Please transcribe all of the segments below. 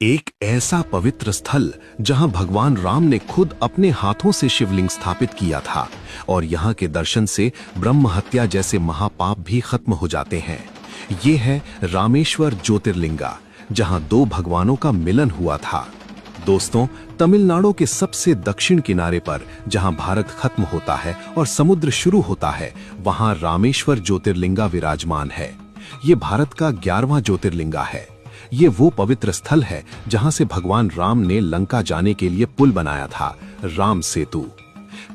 एक ऐसा पवित्र स्थल जहां भगवान राम ने खुद अपने हाथों से शिवलिंग स्थापित किया था और यहां के दर्शन से ब्रह्म हत्या जैसे महापाप भी खत्म हो जाते हैं। ये है रामेश्वर ज्योतिर्लिंगा, जहां दो भगवानों का मिलन हुआ था। दोस्तों, तमिलनाडु के सबसे दक्षिण किनारे पर जहां भारत खत्म होता है और समुद्र शुरू होता है, वहां रामेश्वर ज्योतिर्लिंगा विराजमान है। ये भारत का 11वां ज्योतिर्लिंगा है। ये वो पवित्र स्थल है जहां से भगवान राम ने लंका जाने के लिए पुल बनाया था, राम सेतु।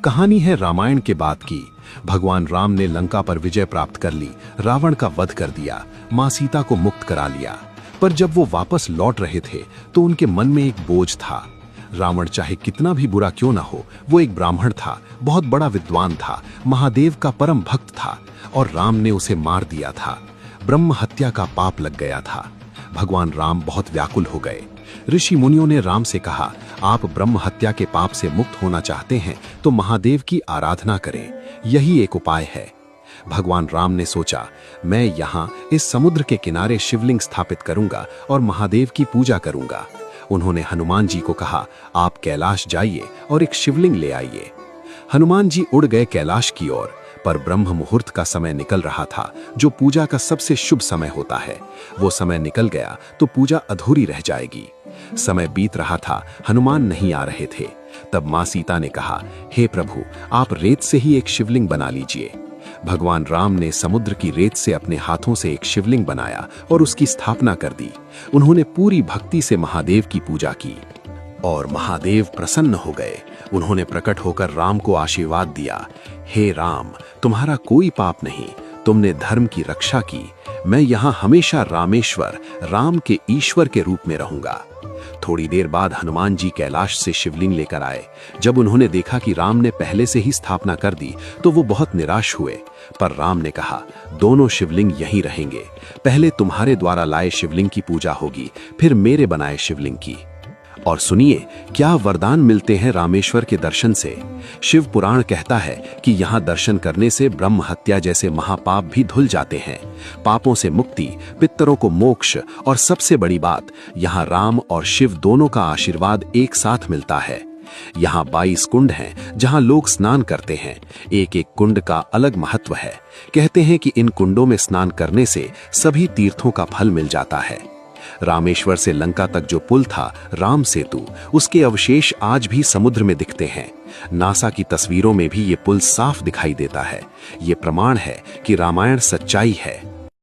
कहानी है रामायण के बाद की। भगवान राम ने लंका पर विजय प्राप्त कर ली, रावण का वध कर दिया, मां सीता को मुक्त करा लिया। पर जब वो वापस लौट रहे थे तो उनके मन में एक बोझ था। रावण चाहे कितना भी बुरा क्यों ना हो, वो एक ब्राह्मण था, बहुत बड़ा विद्वान था, महादेव का परम भक्त था और राम ने उसे मार दिया था। ब्रह्म हत्या का पाप लग गया था। भगवान राम बहुत व्याकुल हो गए। ऋषि मुनियों ने राम से कहा, आप ब्रह्म हत्या के पाप से मुक्त होना चाहते हैं तो महादेव की आराधना करें, यही एक उपाय है। भगवान राम ने सोचा, मैं यहाँ इस समुद्र के किनारे शिवलिंग स्थापित करूंगा और महादेव की पूजा करूंगा। उन्होंने हनुमान जी को कहा, आप कैलाश जाइए और एक शिवलिंग ले आइए। हनुमान जी उड़ गए कैलाश की ओर, पर ब्रह्म मुहूर्त का समय निकल रहा था, जो पूजा का सबसे शुभ समय होता है। वो समय निकल गया तो पूजा अधूरी रह जाएगी। समय बीत रहा था, हनुमान नहीं आ रहे थे। तब मां सीता ने कहा, हे प्रभु, आप रेत से ही एक शिवलिंग बना लीजिए। भगवान राम ने समुद्र की रेत से अपने हाथों से एक शिवलिंग बनाया और उसकी स्थापना कर दी। उन्होंने पूरी भक्ति से महादेव की पूजा की और महादेव प्रसन्न हो गए। उन्होंने प्रकट होकर राम को आशीर्वाद दिया, हे राम, तुम्हारा कोई पाप नहीं, तुमने धर्म की रक्षा की। मैं यहाँ हमेशा रामेश्वर, राम के ईश्वर के रूप में रहूंगा। थोड़ी देर बाद हनुमान जी कैलाश से शिवलिंग लेकर आए। जब उन्होंने देखा कि राम ने पहले से ही स्थापना कर दी तो वो बहुत निराश हुए। पर राम ने कहा, दोनों शिवलिंग यहीं रहेंगे। पहले तुम्हारे द्वारा लाए शिवलिंग की पूजा होगी, फिर मेरे बनाए शिवलिंग की। और सुनिए, क्या वरदान मिलते हैं रामेश्वर के दर्शन से। शिव पुराण कहता है कि यहाँ दर्शन करने से ब्रह्म हत्या जैसे महापाप भी धुल जाते हैं। पापों से मुक्ति, पितरों को मोक्ष और सबसे बड़ी बात, यहाँ राम और शिव दोनों का आशीर्वाद एक साथ मिलता है। यहाँ 22 कुंड हैं जहाँ लोग स्नान करते हैं। एक एक कुंड का अलग महत्व है। कहते हैं कि इन कुंडों में स्नान करने से सभी तीर्थों का फल मिल जाता है। रामेश्वर से लंका तक जो पुल था, राम सेतु, उसके अवशेष आज भी समुद्र में दिखते हैं। नासा की तस्वीरों में भी ये पुल साफ दिखाई देता है। ये प्रमाण है कि रामायण सच्चाई है।